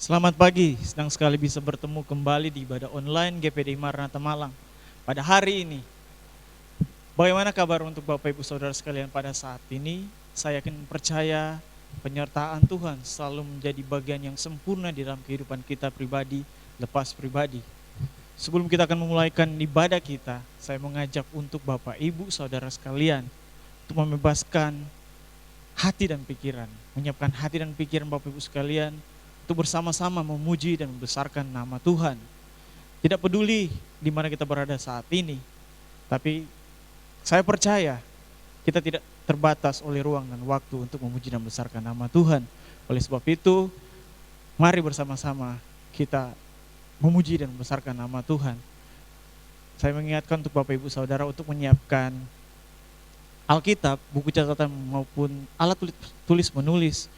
Selamat pagi, senang sekali bisa bertemu kembali di ibadah online GPDI Maranatha Malang. Pada hari ini, bagaimana kabar untuk Bapak Ibu Saudara sekalian pada saat ini? Saya yakin percaya penyertaan Tuhan selalu menjadi bagian yang sempurna di dalam kehidupan kita pribadi, lepas pribadi. Sebelum kita akan memulaikan ibadah kita, saya mengajak untuk Bapak Ibu Saudara sekalian untuk membebaskan hati dan pikiran, menyiapkan hati dan pikiran Bapak Ibu sekalian untuk bersama-sama memuji dan membesarkan nama Tuhan. Tidak peduli di mana kita berada saat ini, tapi saya percaya kita tidak terbatas oleh ruang dan waktu untuk memuji dan membesarkan nama Tuhan. Oleh sebab itu, mari bersama-sama kita memuji dan membesarkan nama Tuhan. Saya mengingatkan untuk Bapak Ibu Saudara untuk menyiapkan Alkitab, buku catatan maupun alat tulis menulis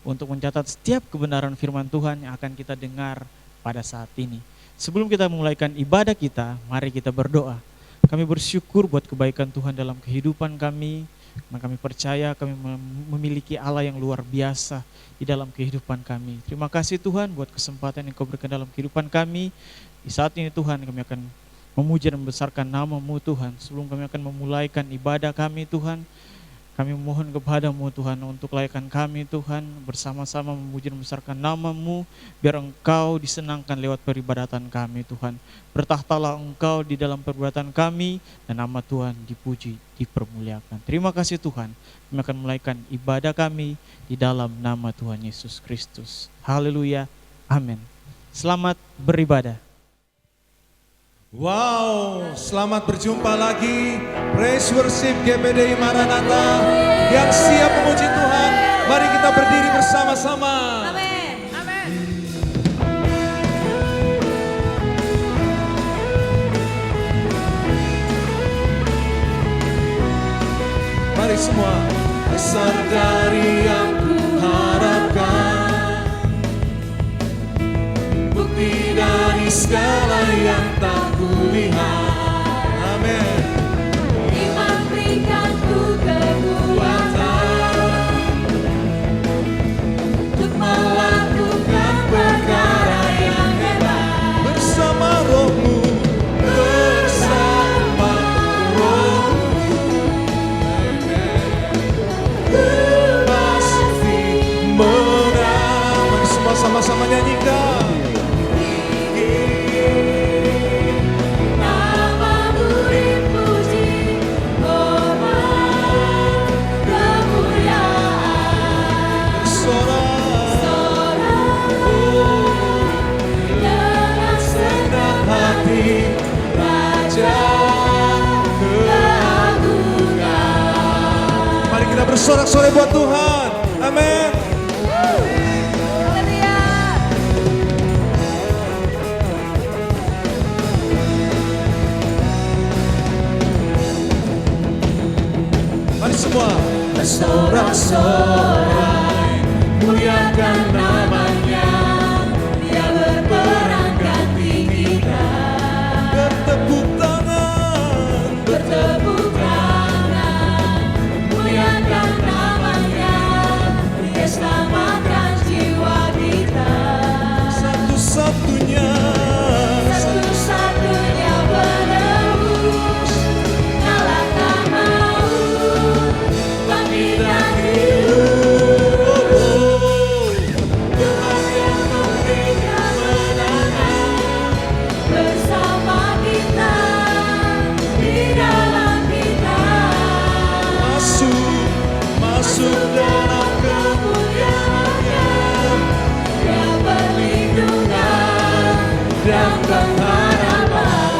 untuk mencatat setiap kebenaran firman Tuhan yang akan kita dengar pada saat ini. Sebelum kita memulaikan ibadah kita, mari kita berdoa. Kami bersyukur buat kebaikan Tuhan dalam kehidupan kami, dan kami percaya kami memiliki Allah yang luar biasa di dalam kehidupan kami. Terima kasih Tuhan buat kesempatan yang Kau berikan dalam kehidupan kami. Di saat ini Tuhan, kami akan memuji dan membesarkan nama-Mu Tuhan. Sebelum kami akan memulaikan ibadah kami Tuhan, kami mohon kepada-Mu Tuhan untuk layakkan kami Tuhan bersama-sama memuji dan membesarkan nama-Mu, biar Engkau disenangkan lewat peribadatan kami Tuhan. Bertahtalah Engkau di dalam peribadatan kami dan nama Tuhan dipuji, dipermuliakan. Terima kasih Tuhan, kami akan mulaikan ibadah kami di dalam nama Tuhan Yesus Kristus. Haleluya, amin. Selamat beribadah. Wow, selamat berjumpa lagi. Praise Worship GPDI Maranatha yang siap memuji Tuhan. Mari kita berdiri bersama-sama. Amin. Amin. Mari semua. Besar dari yang kuharapkan, bukti dari segala yang tak kulihat. Amin. Iman berikanku kekuatan untuk melakukan perkara yang hebat. Bersama rohmu, bersama rohmu, pasti menang. Mari semua sama-sama nyanyikan. Namamu dipuji, hormat, kemuliaan. Sorak Dengan segenap hati Raja keagungan. Mari kita bersorak-sorai buat Tuhan. Amin. Haleluya. Mari semua bersorak-sorai, muliakan namanya. Dia berperang ganti kita. Bertepuk tangan, Bertepuk tangan, muliakan namanya. Dia selamatkan jiwa kita. satu-satunya. Satu-satunya penebus, kalahkan maut, bangkitkan hidup. Tuhan yang memberikan kemenangan bersama kita, di dalam kita. Masuk dalam Kemuliaannya, Dia perlindungan dan pengharapan.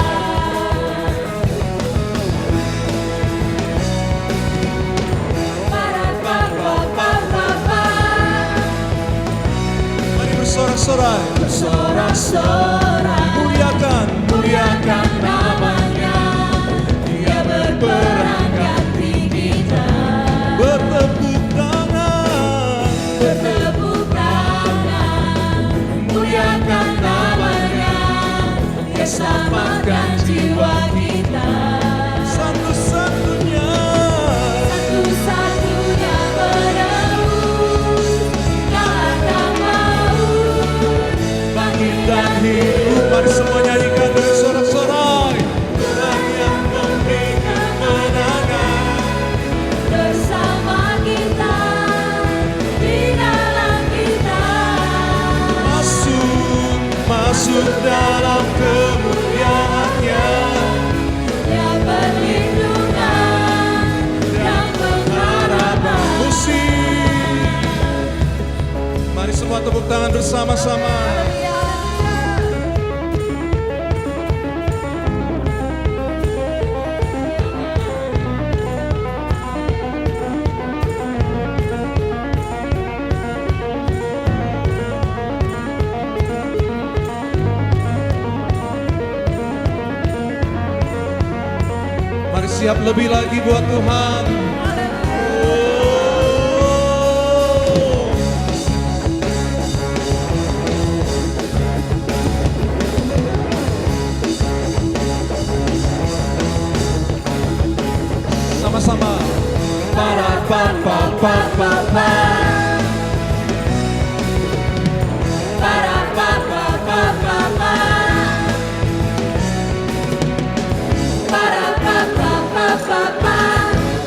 Mari bersorak-sorai, Bersorak-sorai, muliakan namanya. Dia berperang ganti kita. bertepuk tangan. Bertepuk tangan, muliakan namanya. Dia selamatkan jiwa kita. Satu-satunya. Satu-satunya penebus, kalahkan maut, masuk dalam kemuliaan-Nya. Dia perlindungan dan pengharapan. Musik, mari semua tepuk tangan bersama-sama. Mari siap lebih lagi buat Tuhan. Oh. Sama-sama. Para pa pa pa pa pa. Para pa pa pa pa pa. Para pa pa pa pa pa.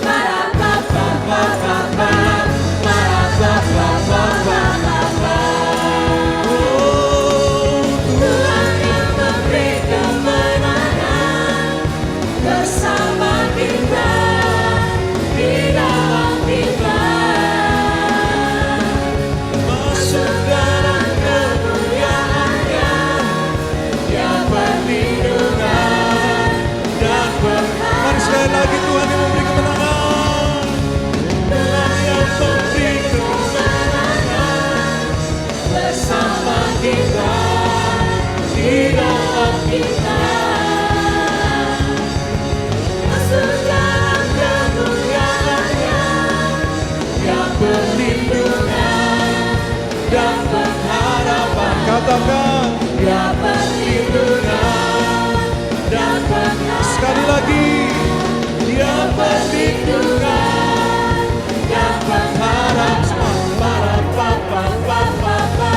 Para pa pa pa pa pa. Para pa pa pa pa pa. Tuhan yang memberi kemenangan bersama kita di dalam kita. Masuk dalam kemuliaan-Nya. Dia perlindungan dan Mari sekali lagi Tuhan yang memberi kemenangan. Tuhan yang memberi kemenangan bersama kita di dalam kita. Masuk dalam kemuliaan-Nya. Dia perlindungan dan pengharapan. Katakan Dia perlindungan dan pengharapan. sekali lagi. Dia perlindungan dan pengharapan. Para pa pa pa pa pa.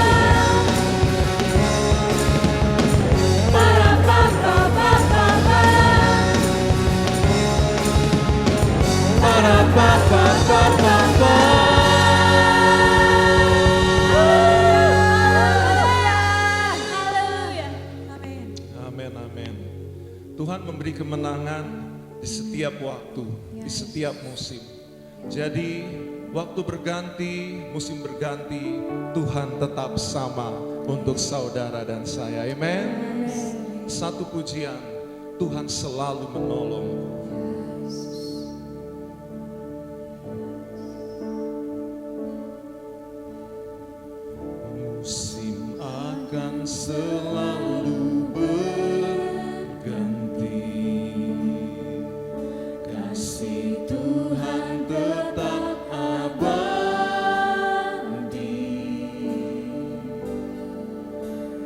Para pa pa pa pa pa. Para pa pa pa pa pa. Haleluya. Amin. Amin, amin. Tuhan memberi kemenangan di setiap waktu, di setiap musim. Jadi waktu berganti, musim berganti, Tuhan tetap sama untuk saudara dan saya. Amin. Satu pujian, Tuhan selalu menolong. Musim akan selalu berganti. Kasih Tuhan tetap abadi,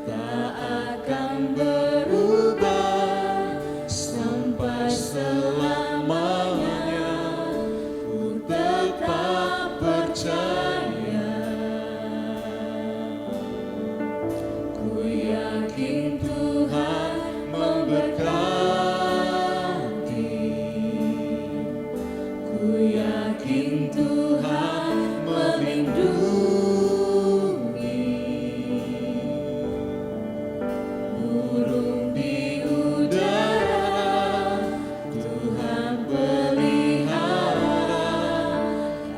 tak akan berubah sampai selamanya. Ku tetap percaya, ku yakin Tuhan memberkati. Ku yakin Tuhan melindungi. Burung di udara Tuhan pelihara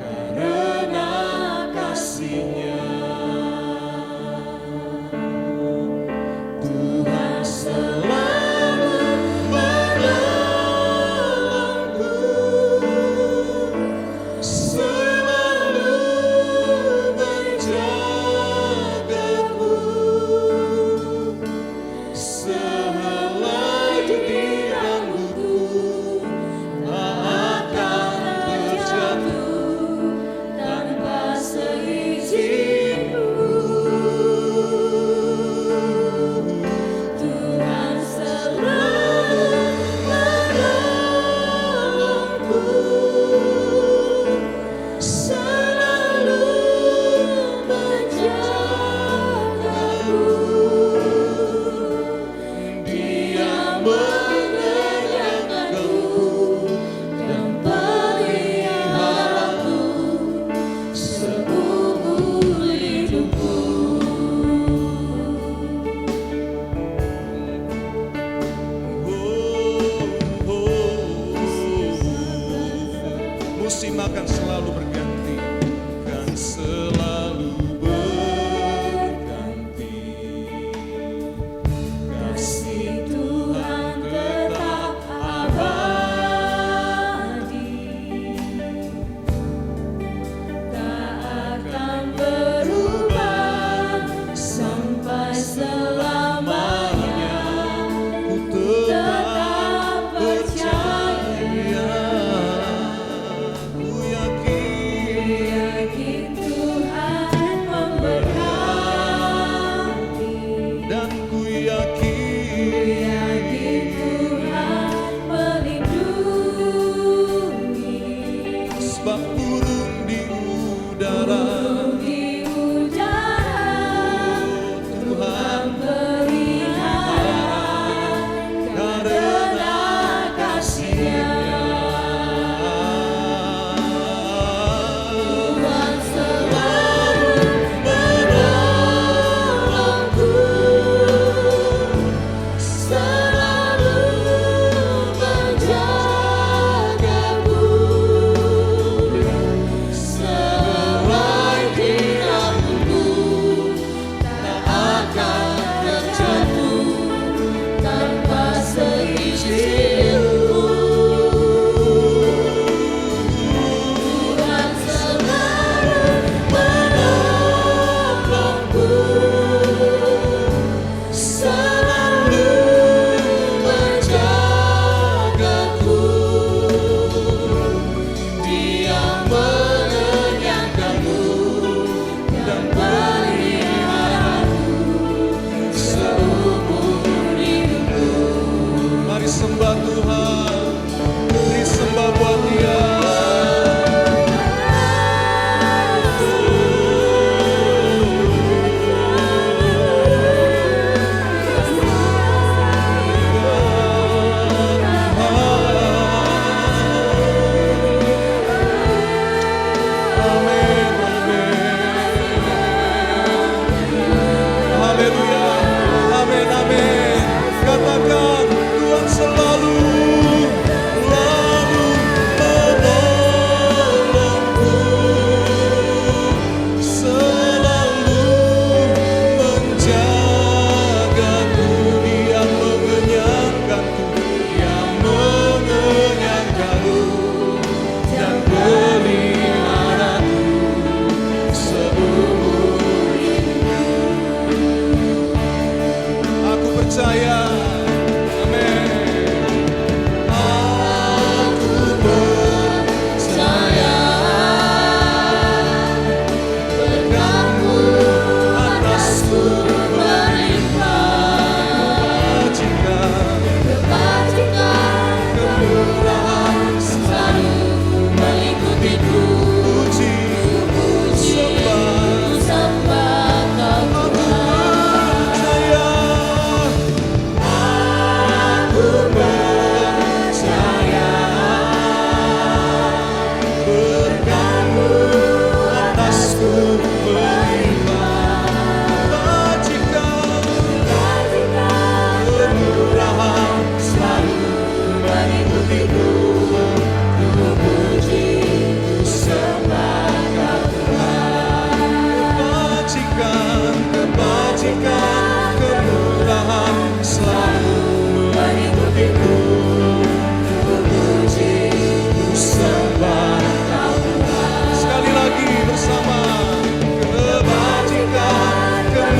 karena kasih-Nya. Tuhan selalu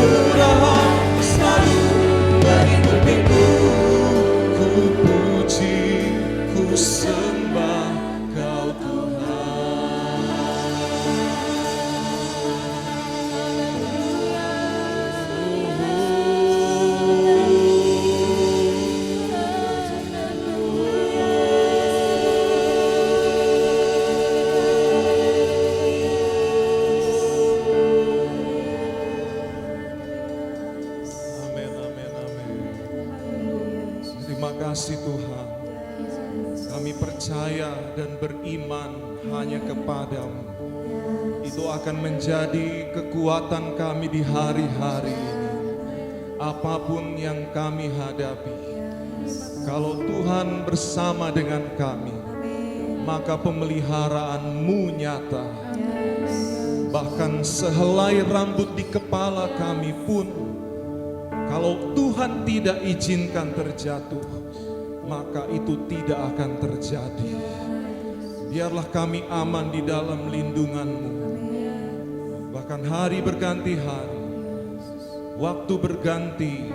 kemurahan selalu mengikutiku. Ku puji, ku sembah Kau Tuhan. Amin, amin, amin. Terima kasih Tuhan. Kami percaya dan beriman hanya kepadamu. Itu akan menjadi kekuatan kami di hari-hari ini. Apapun yang kami hadapi, kalau Tuhan bersama dengan kami, maka pemeliharaanmu nyata. Bahkan sehelai rambut di kepala kami pun, kalau Tuhan tidak izinkan terjatuh, maka itu tidak akan terjadi. Biarlah kami aman di dalam lindungan-Mu. Bahkan hari berganti hari, waktu berganti,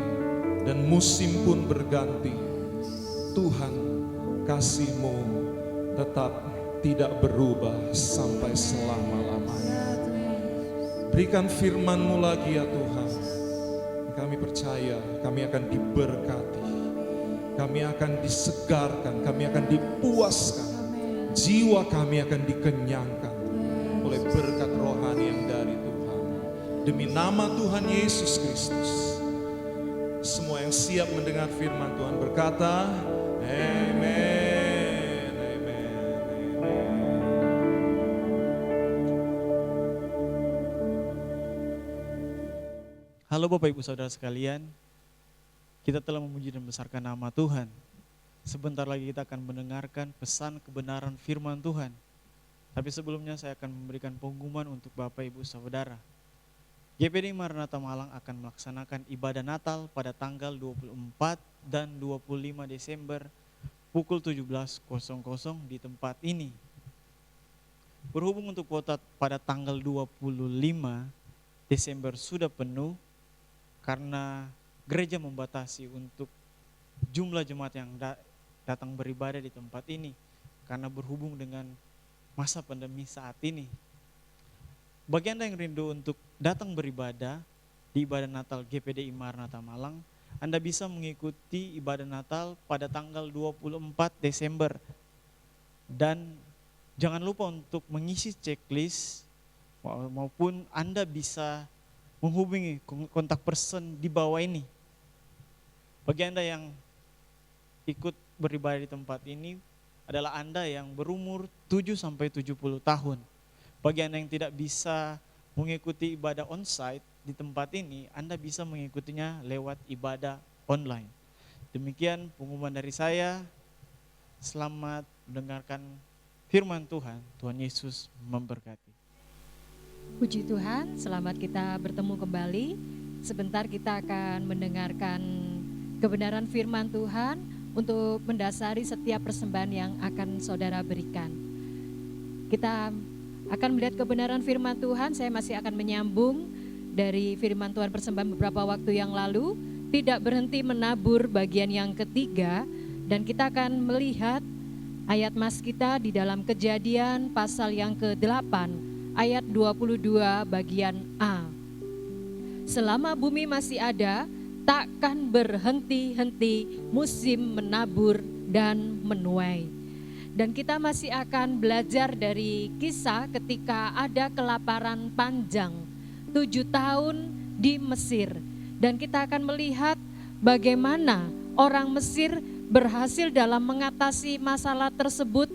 dan musim pun berganti. Tuhan, kasih-Mu tetap tidak berubah sampai selama-lamanya. Berikan firman-Mu lagi ya Tuhan. Kami percaya kami akan diberkati, kami akan disegarkan, kami akan dipuaskan, jiwa kami akan dikenyangkan oleh berkat rohani yang dari Tuhan. Demi nama Tuhan Yesus Kristus, semua yang siap mendengar firman Tuhan berkata, Amen, Amen, Amen. Halo Bapak Ibu Saudara sekalian, kita telah memuji dan membesarkan nama Tuhan. Sebentar lagi kita akan mendengarkan pesan kebenaran firman Tuhan. Tapi sebelumnya saya akan memberikan pengumuman untuk Bapak Ibu Saudara. GPD Maranatha Malang akan melaksanakan ibadah Natal pada tanggal 24 dan 25 Desember pukul 17.00 di tempat ini. Berhubung untuk kuota pada tanggal 25 Desember sudah penuh, karena gereja membatasi untuk jumlah jemaat yang datang beribadah di tempat ini karena berhubung dengan masa pandemi saat ini. Bagi Anda yang rindu untuk datang beribadah di ibadah Natal GPDI Maranatha Malang, Anda bisa mengikuti ibadah Natal pada tanggal 24 Desember. Dan jangan lupa untuk mengisi checklist maupun Anda bisa menghubungi kontak person di bawah ini. Bagi Anda yang ikut beribadah di tempat ini adalah Anda yang berumur 7-70 tahun. Bagi Anda yang tidak bisa mengikuti ibadah onsite di tempat ini, Anda bisa mengikutinya lewat ibadah online. Demikian pengumuman dari saya. Selamat mendengarkan firman Tuhan. Tuhan Yesus memberkati. Puji Tuhan, selamat kita bertemu kembali. Sebentar kita akan mendengarkan kebenaran firman Tuhan untuk mendasari setiap persembahan yang akan saudara berikan. Kita akan melihat kebenaran firman Tuhan. Saya masih akan menyambung dari firman Tuhan persembahan beberapa waktu yang lalu. Tidak berhenti menabur bagian yang ketiga. Dan kita akan melihat ayat mas kita di dalam Kejadian pasal yang ke-8. Ayat 22 bagian A. Selama bumi masih ada, takkan berhenti-henti musim menabur dan menuai. Dan kita masih akan belajar dari kisah ketika ada kelaparan panjang 7 tahun di Mesir. Dan kita akan melihat bagaimana orang Mesir berhasil dalam mengatasi masalah tersebut,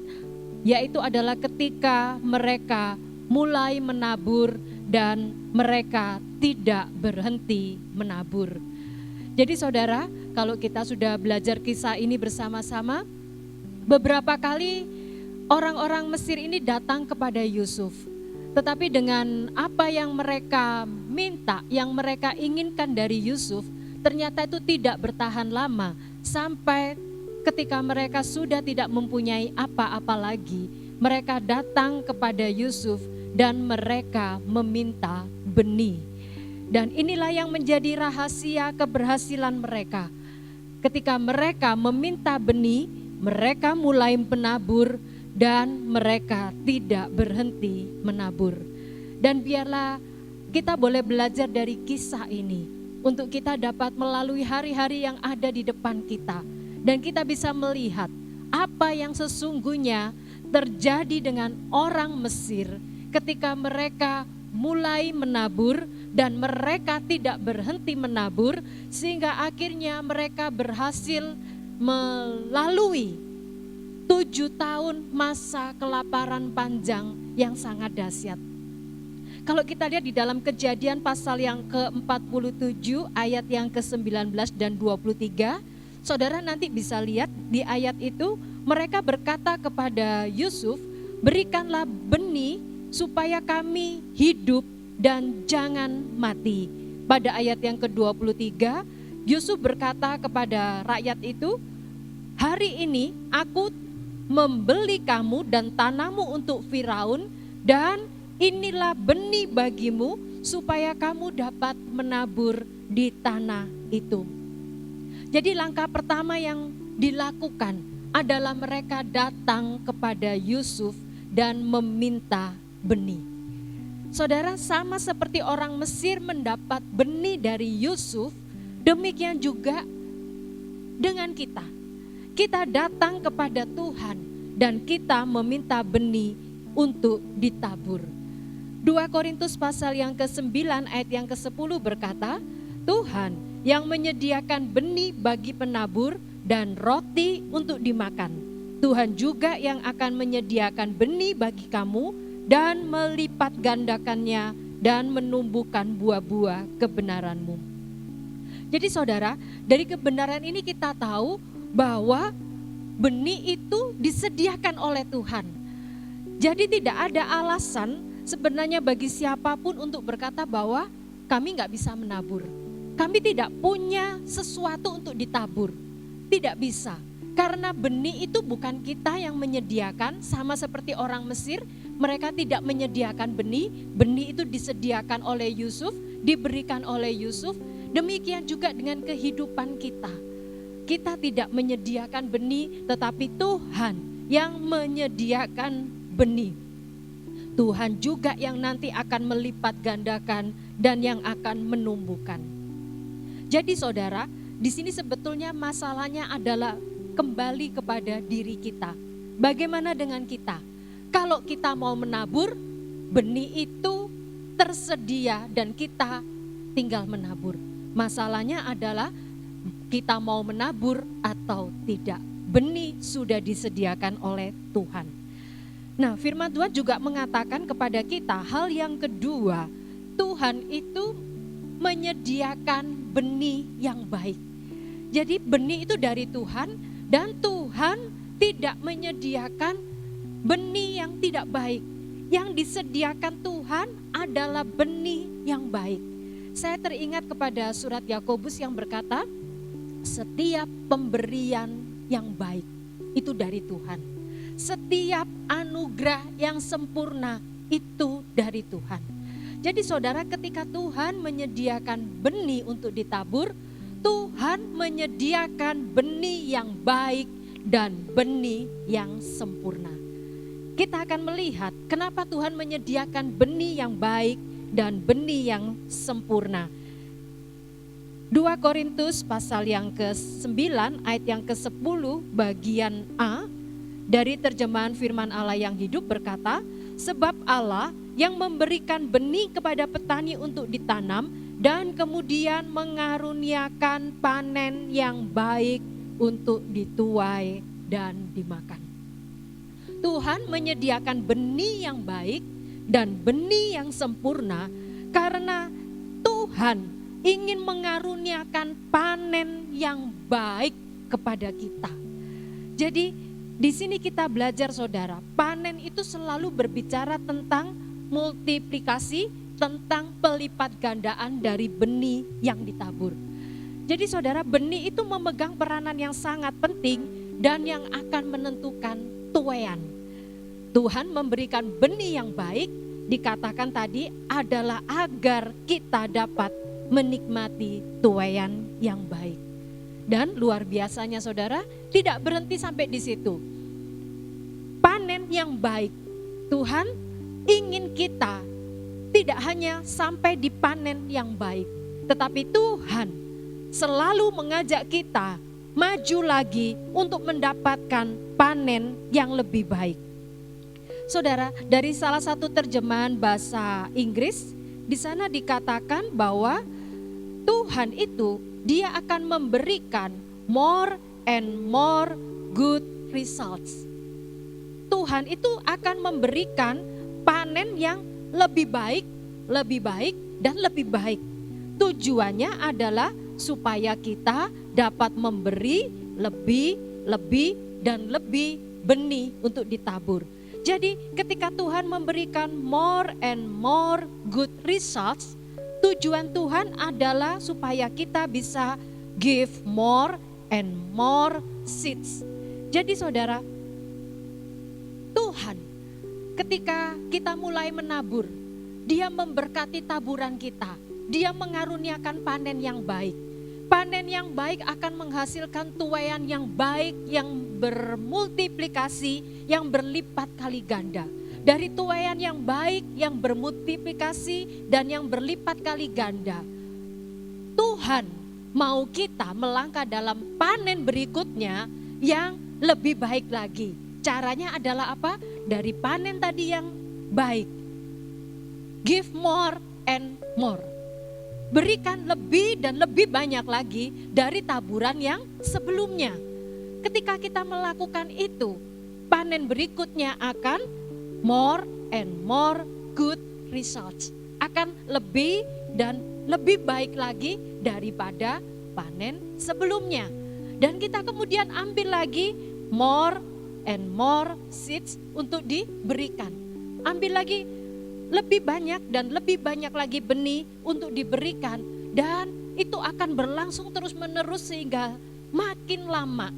yaitu adalah ketika mereka mulai menabur dan mereka tidak berhenti menabur. Jadi saudara, kalau kita sudah belajar kisah ini bersama-sama, beberapa kali orang-orang Mesir ini datang kepada Yusuf. Tetapi dengan apa yang mereka minta, yang mereka inginkan dari Yusuf, ternyata itu tidak bertahan lama. Sampai ketika mereka sudah tidak mempunyai apa-apa lagi, mereka datang kepada Yusuf dan mereka meminta benih. Dan inilah yang menjadi rahasia keberhasilan mereka. Ketika mereka meminta benih, mereka mulai menabur dan mereka tidak berhenti menabur. Dan biarlah kita boleh belajar dari kisah ini untuk kita dapat melalui hari-hari yang ada di depan kita. Dan kita bisa melihat apa yang sesungguhnya terjadi dengan orang Mesir ketika mereka mulai menabur dan mereka tidak berhenti menabur, sehingga akhirnya mereka berhasil melalui 7 tahun masa kelaparan panjang yang sangat dahsyat. Kalau kita lihat di dalam Kejadian pasal yang ke-47 ayat yang ke-19 dan 23, saudara nanti bisa lihat di ayat itu mereka berkata kepada Yusuf, "Berikanlah benih supaya kami hidup dan jangan mati." Pada ayat yang ke-23, Yusuf berkata kepada rakyat itu, "Hari ini aku membeli kamu dan tanahmu untuk Firaun, dan inilah benih bagimu supaya kamu dapat menabur di tanah itu." Jadi langkah pertama yang dilakukan adalah mereka datang kepada Yusuf dan meminta benih. Saudara, sama seperti orang Mesir mendapat benih dari Yusuf, demikian juga dengan kita. Kita datang kepada Tuhan dan kita meminta benih untuk ditabur. 2 Korintus pasal yang ke-9 ayat yang ke-10 berkata, "Tuhan yang menyediakan benih bagi penabur dan roti untuk dimakan. Tuhan juga yang akan menyediakan benih bagi kamu dan melipat gandakannya dan menumbuhkan buah-buah kebenaranmu." Jadi saudara, dari kebenaran ini kita tahu bahwa benih itu disediakan oleh Tuhan. Jadi tidak ada alasan sebenarnya bagi siapapun untuk berkata bahwa kami nggak bisa menabur. Kami tidak punya sesuatu untuk ditabur. Tidak bisa. Karena benih itu bukan kita yang menyediakan, sama seperti orang Mesir. Mereka tidak menyediakan benih, benih itu disediakan oleh Yusuf, diberikan oleh Yusuf. Demikian juga dengan kehidupan kita. Kita tidak menyediakan benih, tetapi Tuhan yang menyediakan benih. Tuhan juga yang nanti akan melipat gandakan dan yang akan menumbuhkan. Jadi saudara, di sini sebetulnya masalahnya adalah kembali kepada diri kita. Bagaimana dengan kita? Kalau kita mau menabur, benih itu tersedia dan kita tinggal menabur. Masalahnya adalah kita mau menabur atau tidak. Benih sudah disediakan oleh Tuhan. Nah, firman Tuhan juga mengatakan kepada kita hal yang kedua, Tuhan itu menyediakan benih yang baik. Jadi benih itu dari Tuhan dan Tuhan tidak menyediakan benih yang tidak baik. Yang disediakan Tuhan adalah benih yang baik. Saya teringat kepada surat Yakobus yang berkata, setiap pemberian yang baik itu dari Tuhan. Setiap anugerah yang sempurna itu dari Tuhan. Jadi saudara, ketika Tuhan menyediakan benih untuk ditabur, Tuhan menyediakan benih yang baik dan benih yang sempurna. Kita akan melihat kenapa Tuhan menyediakan benih yang baik dan benih yang sempurna. 2 Korintus pasal yang ke-9 ayat yang ke-10 bagian A dari terjemahan firman Allah yang hidup berkata, sebab Allah yang memberikan benih kepada petani untuk ditanam dan kemudian mengaruniakan panen yang baik untuk dituai dan dimakan. Tuhan menyediakan benih yang baik dan benih yang sempurna karena Tuhan ingin mengaruniakan panen yang baik kepada kita. Jadi di sini kita belajar saudara, panen itu selalu berbicara tentang multiplikasi, tentang pelipat gandaan dari benih yang ditabur. Jadi saudara, benih itu memegang peranan yang sangat penting dan yang akan menentukan tuaian. Tuhan memberikan benih yang baik dikatakan tadi adalah agar kita dapat menikmati tuaian yang baik. Dan luar biasanya saudara, tidak berhenti sampai di situ. Panen yang baik, Tuhan ingin kita tidak hanya sampai di panen yang baik, tetapi Tuhan selalu mengajak kita maju lagi untuk mendapatkan panen yang lebih baik. Saudara, dari salah satu terjemahan bahasa Inggris, di sana dikatakan bahwa Tuhan itu Dia akan memberikan more and more good results. Tuhan itu akan memberikan panen yang lebih baik, dan lebih baik. Tujuannya adalah supaya kita dapat memberi lebih, dan lebih benih untuk ditabur. Jadi ketika Tuhan memberikan more and more good results, tujuan Tuhan adalah supaya kita bisa give more and more seeds. Jadi saudara, Tuhan ketika kita mulai menabur, Dia memberkati taburan kita. Dia mengaruniakan panen yang baik. Panen yang baik akan menghasilkan tuaian yang baik, yang bermultiplikasi, yang berlipat kali ganda. Dari tuaian yang baik, yang bermultiplikasi, dan yang berlipat kali ganda, Tuhan mau kita melangkah dalam panen berikutnya yang lebih baik lagi. Caranya adalah apa? Dari panen tadi yang baik. Give more and more. Berikan lebih dan lebih banyak lagi dari taburan yang sebelumnya. Ketika kita melakukan itu, panen berikutnya akan more and more good results. Akan lebih dan lebih baik lagi daripada panen sebelumnya. Dan kita kemudian ambil lagi more and more seeds untuk diberikan. Ambil lagi lebih banyak dan lebih banyak lagi benih untuk diberikan, dan itu akan berlangsung terus menerus sehingga makin lama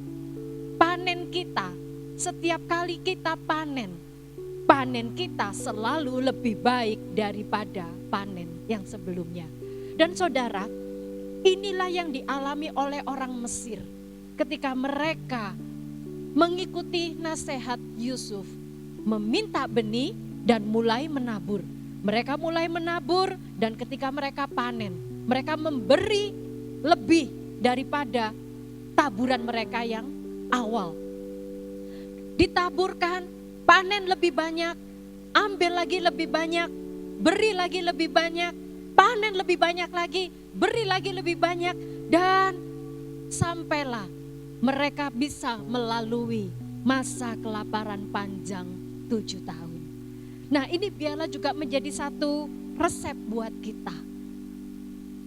panen kita, setiap kali kita panen kita selalu lebih baik daripada panen yang sebelumnya. Dan saudara, inilah yang dialami oleh orang Mesir ketika mereka mengikuti nasihat Yusuf, meminta benih dan mulai menabur. Mereka mulai menabur, dan ketika mereka panen, mereka memberi lebih daripada taburan mereka yang awal. Ditaburkan, panen lebih banyak, ambil lagi lebih banyak, beri lagi lebih banyak, panen lebih banyak lagi, beri lagi lebih banyak, dan sampailah mereka bisa melalui masa kelaparan panjang 7 tahun. Nah, ini biarlah juga menjadi satu resep buat kita.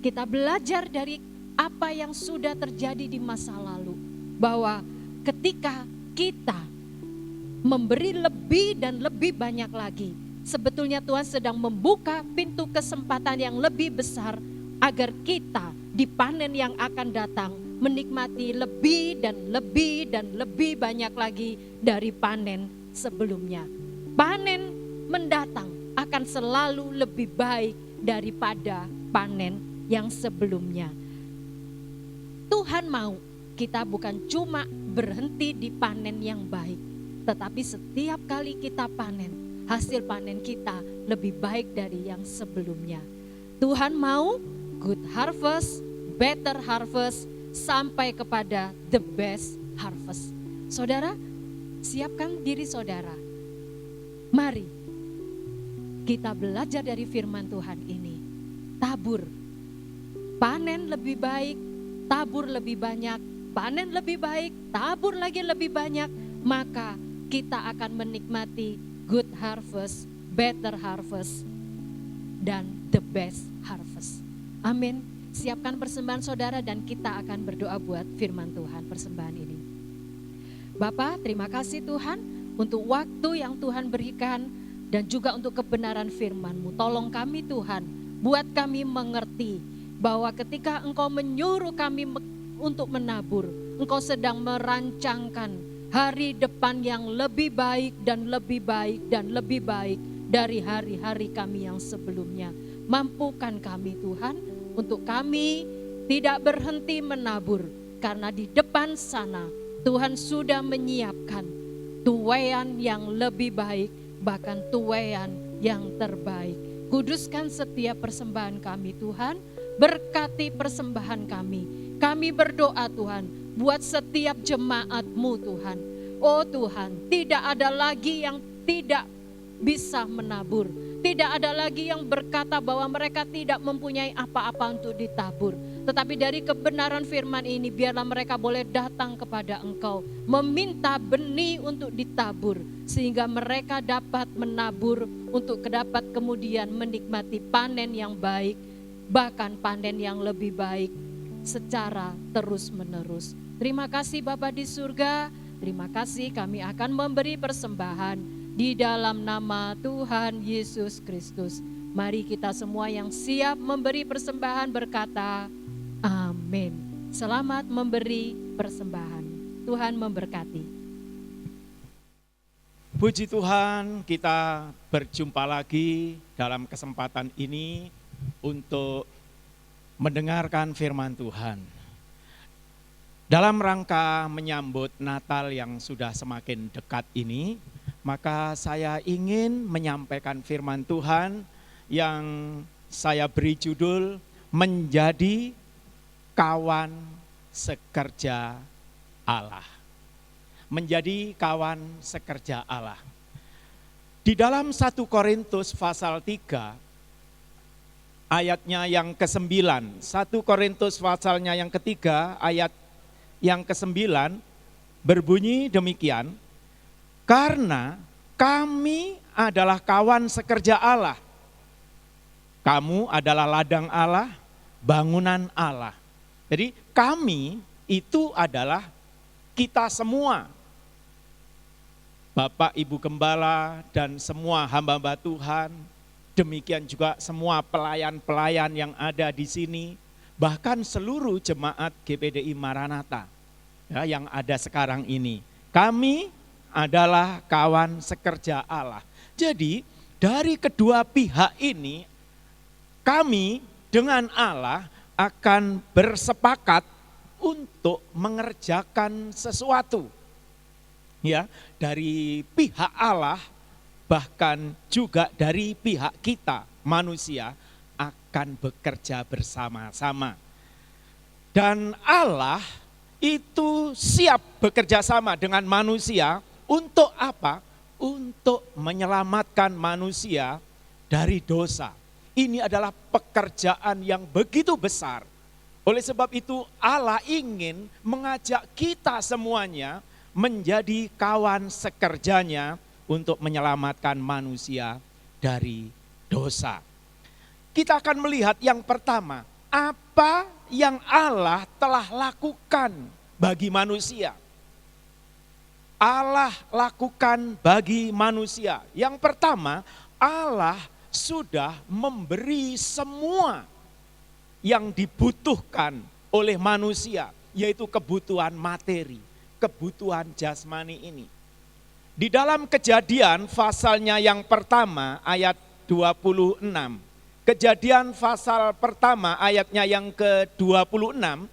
Kita belajar dari apa yang sudah terjadi di masa lalu. Bahwa ketika kita memberi lebih dan lebih banyak lagi, sebetulnya Tuhan sedang membuka pintu kesempatan yang lebih besar agar kita di panen yang akan datang menikmati lebih dan lebih dan lebih banyak lagi dari panen sebelumnya. Panen mendatang akan selalu lebih baik daripada panen yang sebelumnya. Tuhan mau kita bukan cuma berhenti di panen yang baik, tetapi setiap kali kita panen, hasil panen kita lebih baik dari yang sebelumnya. Tuhan mau good harvest, better harvest, sampai kepada the best harvest. Saudara, siapkan diri saudara. Mari kita belajar dari firman Tuhan ini. Tabur, panen lebih baik, tabur lebih banyak, panen lebih baik, tabur lagi lebih banyak, maka kita akan menikmati good harvest, better harvest, dan the best harvest. Amin. Siapkan persembahan saudara dan kita akan berdoa buat firman Tuhan persembahan ini. Bapa, terima kasih Tuhan untuk waktu yang Tuhan berikan dan juga untuk kebenaran firman-Mu. Tolong kami Tuhan, buat kami mengerti bahwa ketika Engkau menyuruh kami untuk menabur, Engkau sedang merancangkan hari depan yang lebih baik dan lebih baik dan lebih baik dari hari-hari kami yang sebelumnya. Mampukan kami Tuhan untuk kami tidak berhenti menabur, karena di depan sana Tuhan sudah menyiapkan tuaian yang lebih baik, bahkan tuaian yang terbaik. Kuduskan setiap persembahan kami Tuhan, berkati persembahan kami. Kami berdoa Tuhan, buat setiap jemaat-Mu Tuhan. Oh Tuhan, tidak ada lagi yang tidak bisa menabur. Tidak ada lagi yang berkata bahwa mereka tidak mempunyai apa-apa untuk ditabur. Tetapi dari kebenaran firman ini, biarlah mereka boleh datang kepada Engkau, meminta benih untuk ditabur, sehingga mereka dapat menabur untuk dapat kemudian menikmati panen yang baik, bahkan panen yang lebih baik secara terus-menerus. Terima kasih Bapa di surga, terima kasih kami akan memberi persembahan di dalam nama Tuhan Yesus Kristus. Mari kita semua yang siap memberi persembahan berkata, amin. Selamat memberi persembahan. Tuhan memberkati. Puji Tuhan, kita berjumpa lagi dalam kesempatan ini untuk mendengarkan firman Tuhan. Dalam rangka menyambut Natal yang sudah semakin dekat ini, maka saya ingin menyampaikan firman Tuhan yang saya beri judul menjadi kawan sekerja Allah. Menjadi kawan sekerja Allah. Di dalam 1 Korintus pasal 3 ayatnya yang ke-9, 1 Korintus pasalnya yang ketiga ayat yang ke-9 berbunyi demikian, karena kami adalah kawan sekerja Allah. Kamu adalah ladang Allah, bangunan Allah. Jadi kami itu adalah kita semua. Bapak, Ibu Gembala, dan semua hamba-hamba Tuhan. Demikian juga semua pelayan-pelayan yang ada di sini. Bahkan seluruh jemaat GPDI Maranatha ya, yang ada sekarang ini. Kami adalah kawan sekerja Allah. Jadi dari kedua pihak ini kami dengan Allah akan bersepakat untuk mengerjakan sesuatu. Ya, dari pihak Allah bahkan juga dari pihak kita manusia akan bekerja bersama-sama. Dan Allah itu siap bekerja sama dengan manusia. Untuk apa? Untuk menyelamatkan manusia dari dosa. Ini adalah pekerjaan yang begitu besar. Oleh sebab itu Allah ingin mengajak kita semuanya menjadi kawan sekerjanya untuk menyelamatkan manusia dari dosa. Kita akan melihat yang pertama, apa yang Allah telah lakukan bagi manusia. Allah lakukan bagi manusia. Yang pertama, Allah sudah memberi semua yang dibutuhkan oleh manusia, yaitu kebutuhan materi, kebutuhan jasmani ini. Di dalam Kejadian pasalnya yang pertama ayat 26, Kejadian pasal pertama ayatnya yang ke-26,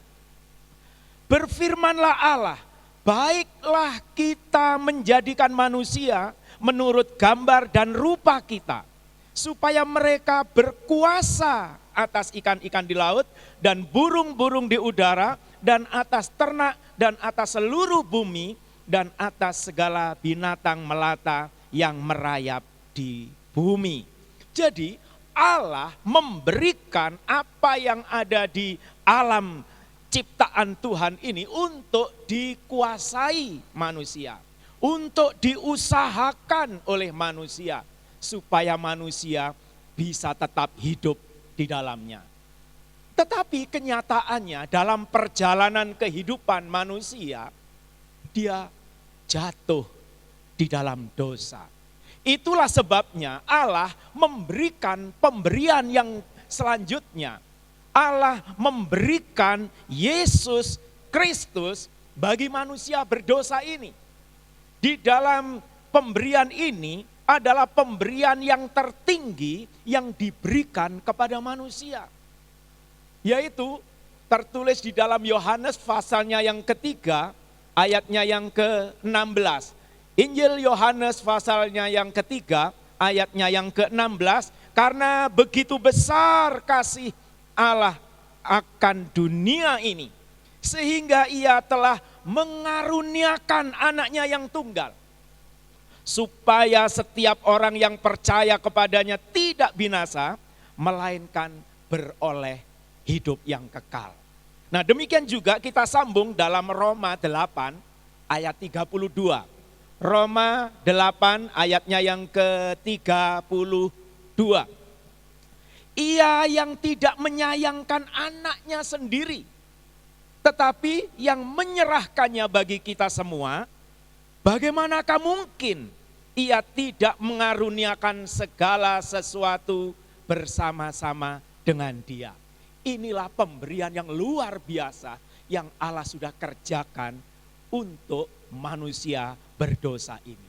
berfirmanlah Allah, baiklah kita menjadikan manusia menurut gambar dan rupa kita, supaya mereka berkuasa atas ikan-ikan di laut dan burung-burung di udara dan atas ternak dan atas seluruh bumi dan atas segala binatang melata yang merayap di bumi. Jadi Allah memberikan apa yang ada di alam ciptaan Tuhan ini untuk dikuasai manusia, untuk diusahakan oleh manusia, supaya manusia bisa tetap hidup di dalamnya. Tetapi kenyataannya dalam perjalanan kehidupan manusia, dia jatuh di dalam dosa. Itulah sebabnya Allah memberikan pemberian yang selanjutnya. Allah memberikan Yesus Kristus bagi manusia berdosa ini. Di dalam pemberian ini adalah pemberian yang tertinggi yang diberikan kepada manusia. Yaitu tertulis di dalam Yohanes pasalnya yang ketiga, ayatnya yang ke-16. Injil Yohanes pasalnya yang ketiga, ayatnya yang ke-16. Karena begitu besar kasih Allah akan dunia ini, sehingga ia telah mengaruniakan anaknya yang tunggal, supaya setiap orang yang percaya kepadanya tidak binasa, melainkan beroleh hidup yang kekal. Nah, demikian juga kita sambung dalam Roma 8 ayat 32. Roma 8 ayatnya yang ke-32. Ia yang tidak menyayangkan anaknya sendiri, tetapi yang menyerahkannya bagi kita semua, bagaimanakah mungkin ia tidak mengaruniakan segala sesuatu bersama-sama dengan dia. Inilah pemberian yang luar biasa yang Allah sudah kerjakan untuk manusia berdosa ini.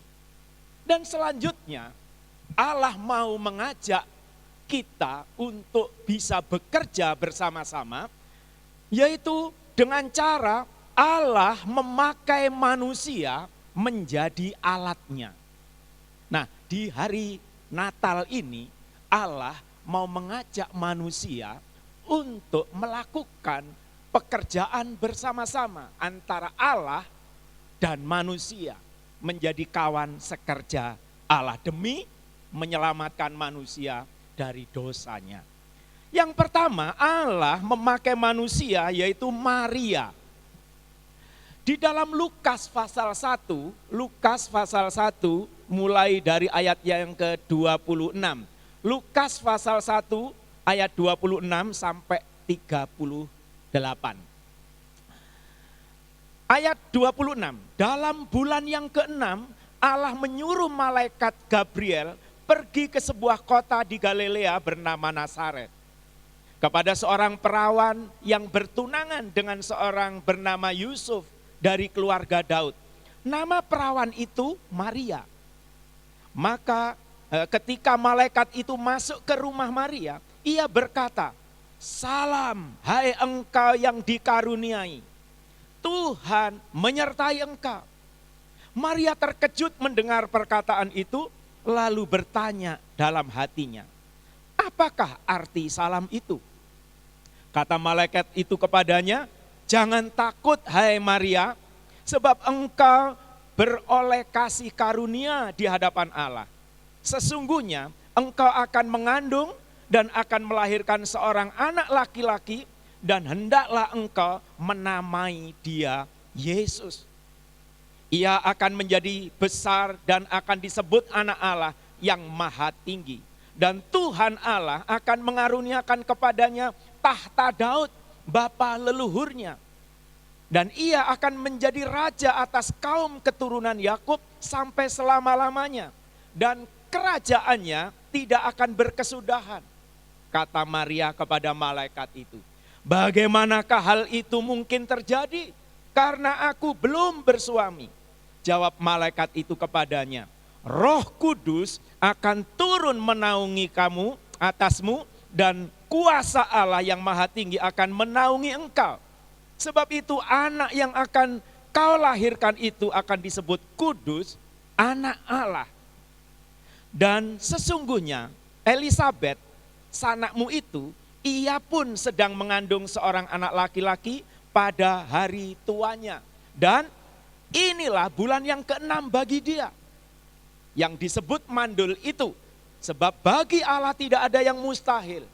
Dan selanjutnya Allah mau mengajak kita untuk bisa bekerja bersama-sama, yaitu dengan cara Allah memakai manusia menjadi alatnya. Nah, di hari Natal ini Allah mau mengajak manusia untuk melakukan pekerjaan bersama-sama antara Allah dan manusia, menjadi kawan sekerja Allah demi menyelamatkan manusia dari dosanya. Yang pertama, Allah memakai manusia, yaitu Maria. Di dalam Lukas pasal 1 mulai dari ayat yang ke-26. Lukas pasal 1 ayat 26 sampai 38. Ayat 26, dalam bulan yang ke-6 Allah menyuruh malaikat Gabriel pergi ke sebuah kota di Galilea bernama Nazaret, kepada seorang perawan yang bertunangan dengan seorang bernama Yusuf dari keluarga Daud. Nama perawan itu Maria. Maka ketika malaikat itu masuk ke rumah Maria, ia berkata, "Salam, hai engkau yang dikaruniai, Tuhan menyertai engkau." Maria terkejut mendengar perkataan itu, lalu bertanya dalam hatinya, "Apakah arti salam itu?" Kata malaikat itu kepadanya, "Jangan takut hai Maria, sebab engkau beroleh kasih karunia di hadapan Allah. Sesungguhnya engkau akan mengandung dan akan melahirkan seorang anak laki-laki, dan hendaklah engkau menamai dia Yesus. Ia akan menjadi besar dan akan disebut anak Allah yang maha tinggi. Dan Tuhan Allah akan mengaruniakan kepadanya tahta Daud, bapa leluhurnya. Dan ia akan menjadi raja atas kaum keturunan Yakub sampai selama-lamanya. Dan kerajaannya tidak akan berkesudahan." Kata Maria kepada malaikat itu, "Bagaimanakah hal itu mungkin terjadi? Karena aku belum bersuami." Jawab malaikat itu kepadanya, "Roh Kudus akan turun menaungi kamu, atasmu, dan kuasa Allah yang maha tinggi akan menaungi engkau. Sebab itu anak yang akan kau lahirkan itu akan disebut kudus, anak Allah. Dan sesungguhnya Elisabet, sanakmu itu, ia pun sedang mengandung seorang anak laki-laki pada hari tuanya. Dan inilah bulan yang ke-6 bagi dia, yang disebut mandul itu. Sebab bagi Allah tidak ada yang mustahil."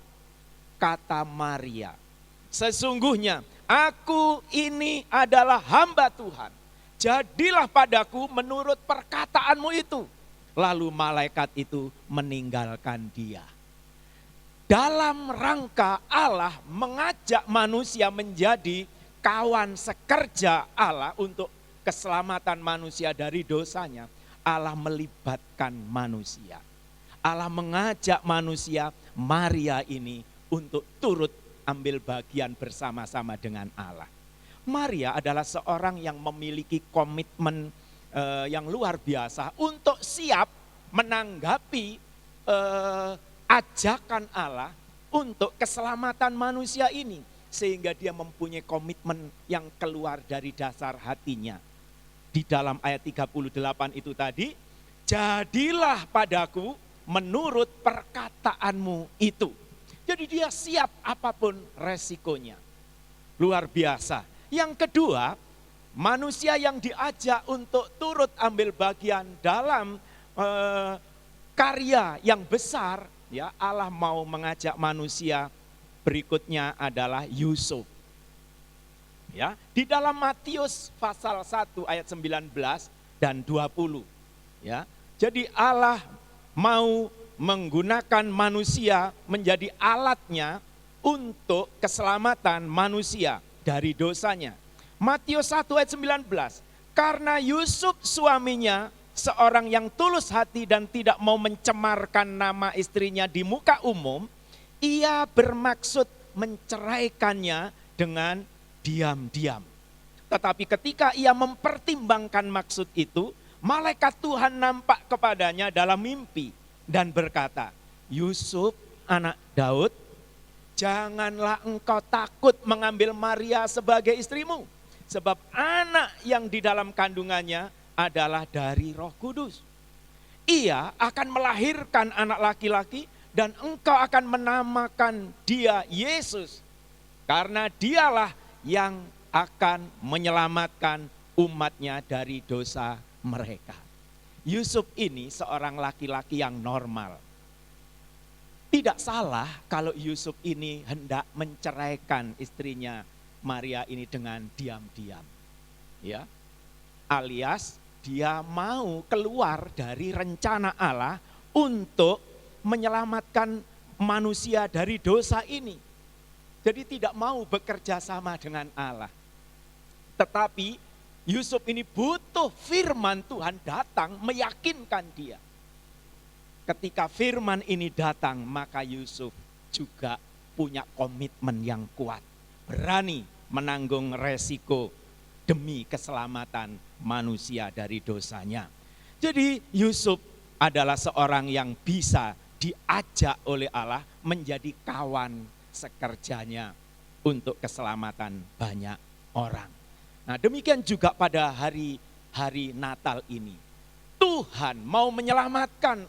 Kata Maria, "Sesungguhnya aku ini adalah hamba Tuhan. Jadilah padaku menurut perkataanmu itu." Lalu malaikat itu meninggalkan dia. Dalam rangka Allah mengajak manusia menjadi kawan sekerja Allah untuk keselamatan manusia dari dosanya, Allah melibatkan manusia. Allah mengajak manusia, Maria ini, untuk turut ambil bagian bersama-sama dengan Allah. Maria adalah seorang yang memiliki komitmen yang luar biasa untuk siap menanggapi ajakan Allah untuk keselamatan manusia ini. Sehingga dia mempunyai komitmen yang keluar dari dasar hatinya. Di dalam ayat 38 itu tadi, jadilah padaku menurut perkataanmu itu. Jadi dia siap apapun resikonya. Luar biasa. Yang kedua, manusia yang diajak untuk turut ambil bagian dalam karya yang besar, ya, Allah mau mengajak manusia. Berikutnya adalah Yusuf. Ya, di dalam Matius pasal 1 ayat 19 dan 20. Ya. Jadi Allah mau menggunakan manusia menjadi alatnya untuk keselamatan manusia dari dosanya. Matius 1 ayat 19. Karena Yusuf suaminya seorang yang tulus hati dan tidak mau mencemarkan nama istrinya di muka umum, ia bermaksud menceraikannya dengan diam-diam. Tetapi ketika ia mempertimbangkan maksud itu, malaikat Tuhan nampak kepadanya dalam mimpi dan berkata, Yusuf anak Daud, janganlah engkau takut mengambil Maria sebagai istrimu. Sebab anak yang di dalam kandungannya adalah dari Roh Kudus. Ia akan melahirkan anak laki-laki dan engkau akan menamakan dia Yesus. Karena dialah yang akan menyelamatkan umatnya dari dosa mereka. Yusuf ini seorang laki-laki yang normal. Tidak salah kalau Yusuf ini hendak menceraikan istrinya Maria ini dengan diam-diam. Ya. Alias dia mau keluar dari rencana Allah untuk menyelamatkan manusia dari dosa ini. Jadi tidak mau bekerja sama dengan Allah. Tetapi Yusuf ini butuh firman Tuhan datang meyakinkan dia. Ketika firman ini datang, maka Yusuf juga punya komitmen yang kuat. Berani menanggung resiko demi keselamatan manusia dari dosanya. Jadi Yusuf adalah seorang yang bisa diajak oleh Allah menjadi kawan sekerjanya untuk keselamatan banyak orang. Nah, demikian juga pada hari Natal ini. Tuhan mau menyelamatkan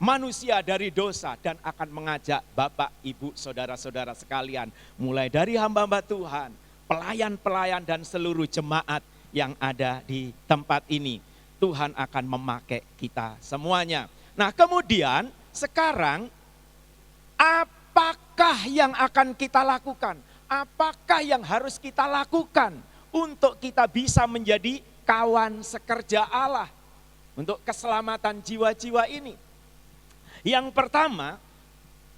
manusia dari dosa dan akan mengajak Bapak, Ibu, saudara-saudara sekalian, mulai dari hamba-hamba Tuhan, pelayan-pelayan dan seluruh jemaat yang ada di tempat ini. Tuhan akan memakai kita semuanya. Nah, kemudian sekarang apakah yang akan kita lakukan? Apakah yang harus kita lakukan untuk kita bisa menjadi kawan sekerja Allah untuk keselamatan jiwa-jiwa ini? Yang pertama,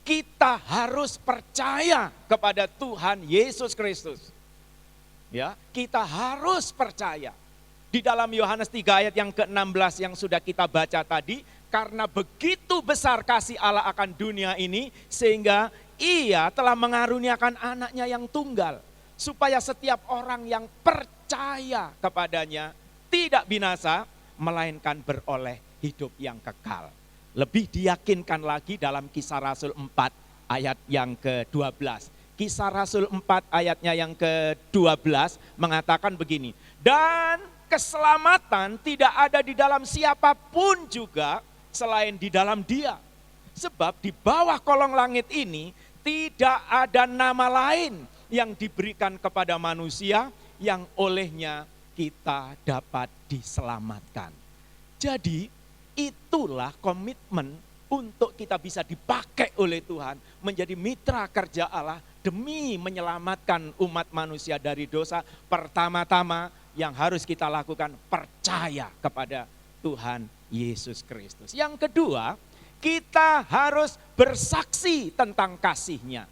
kita harus percaya kepada Tuhan Yesus Kristus. Ya, kita harus percaya. Di dalam Yohanes 3 ayat yang ke-16 yang sudah kita baca tadi, karena begitu besar kasih Allah akan dunia ini, sehingga ia telah mengaruniakan anaknya yang tunggal, supaya setiap orang yang percaya kepadanya tidak binasa, melainkan beroleh hidup yang kekal. Lebih diyakinkan lagi dalam Kisah Rasul 4 ayat yang ke-12. Kisah Rasul 4 ayatnya yang ke-12 mengatakan begini, dan keselamatan tidak ada di dalam siapapun juga selain di dalam Dia. Sebab di bawah kolong langit ini tidak ada nama lain yang diberikan kepada manusia yang olehnya kita dapat diselamatkan. Jadi itulah komitmen untuk kita bisa dipakai oleh Tuhan menjadi mitra kerja Allah demi menyelamatkan umat manusia dari dosa. Pertama-tama yang harus kita lakukan percaya kepada Tuhan Yesus Kristus. Yang kedua, kita harus bersaksi tentang kasih-Nya.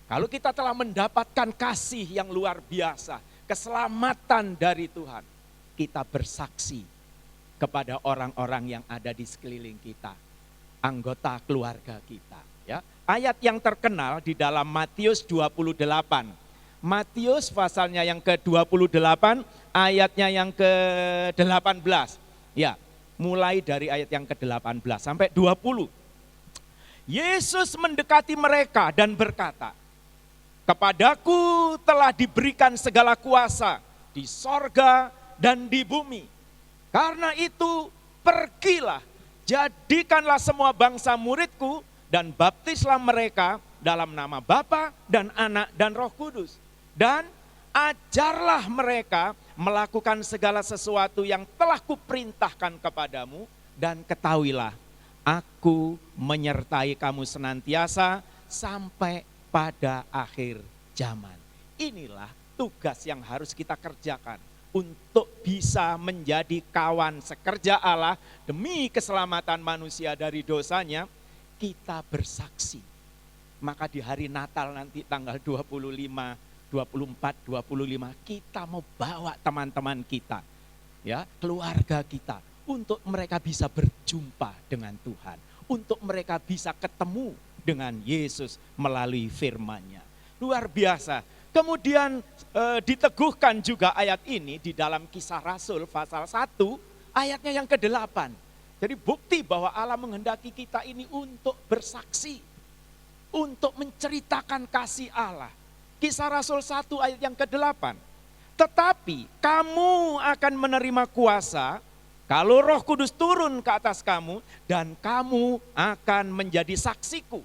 Kalau kita telah mendapatkan kasih yang luar biasa, keselamatan dari Tuhan, kita bersaksi kepada orang-orang yang ada di sekeliling kita, anggota keluarga kita. Ya, ayat yang terkenal di dalam Matius 28. Matius pasalnya yang ke-28, ayatnya yang ke-18. Ya, mulai dari ayat yang ke-18 sampai 20. Yesus mendekati mereka dan berkata, "Kepadaku telah diberikan segala kuasa di sorga dan di bumi. Karena itu pergilah, jadikanlah semua bangsa muridku dan baptislah mereka dalam nama Bapa dan Anak dan Roh Kudus. Dan ajarlah mereka melakukan segala sesuatu yang telah kuperintahkan kepadamu, dan ketahuilah, aku menyertai kamu senantiasa sampai pada akhir zaman." Inilah tugas yang harus kita kerjakan untuk bisa menjadi kawan sekerja Allah demi keselamatan manusia dari dosanya. Kita bersaksi. Maka di hari Natal nanti tanggal 25, 24, 25 kita mau bawa teman-teman kita, ya, keluarga kita, untuk mereka bisa berjumpa dengan Tuhan, untuk mereka bisa ketemu dengan Yesus melalui firman-Nya. Luar biasa. Kemudian diteguhkan juga ayat ini di dalam Kisah Rasul pasal 1 ayatnya yang ke-8. Jadi bukti bahwa Allah menghendaki kita ini untuk bersaksi, untuk menceritakan kasih Allah. Kisah Rasul 1 ayat yang ke-8. Tetapi kamu akan menerima kuasa kalau Roh Kudus turun ke atas kamu, dan kamu akan menjadi saksiku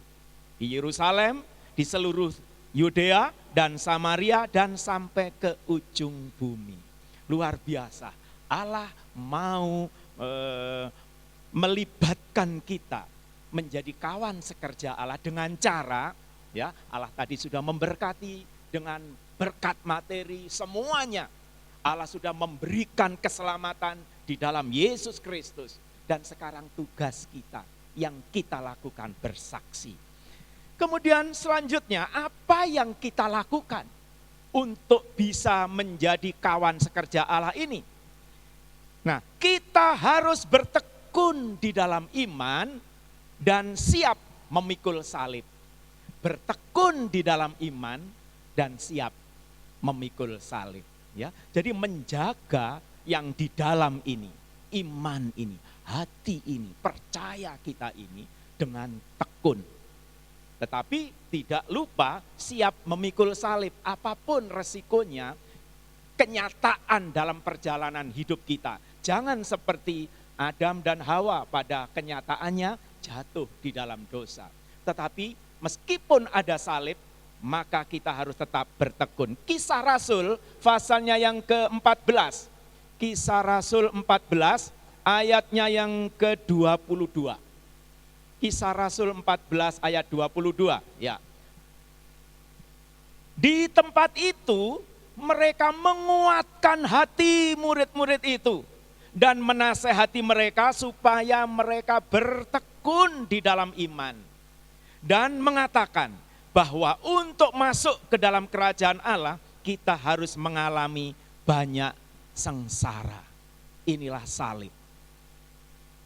di Yerusalem, di seluruh Yudea dan Samaria, dan sampai ke ujung bumi. Luar biasa. Allah mau melibatkan kita menjadi kawan sekerja Allah dengan cara, ya, Allah tadi sudah memberkati dengan berkat materi semuanya. Allah sudah memberikan keselamatan di dalam Yesus Kristus, dan sekarang tugas kita yang kita lakukan bersaksi. Kemudian selanjutnya, apa yang kita lakukan untuk bisa menjadi kawan sekerja Allah ini? Nah, kita harus bertekun di dalam iman dan siap memikul salib. Bertekun di dalam iman dan siap memikul salib. Ya, jadi menjaga yang di dalam ini, iman ini, hati ini, percaya kita ini dengan tekun. Tetapi tidak lupa siap memikul salib, apapun resikonya, kenyataan dalam perjalanan hidup kita. Jangan seperti Adam dan Hawa pada kenyataannya jatuh di dalam dosa. Tetapi meskipun ada salib, maka kita harus tetap bertekun. Kisah Rasul pasalnya yang ke-14. Kisah Rasul 14 ayatnya yang ke-22. Kisah Rasul 14 ayat 22, ya. Di tempat itu mereka menguatkan hati murid-murid itu dan menasehati mereka supaya mereka bertekun di dalam iman, dan mengatakan bahwa untuk masuk ke dalam kerajaan Allah kita harus mengalami banyak sengsara. Inilah salib.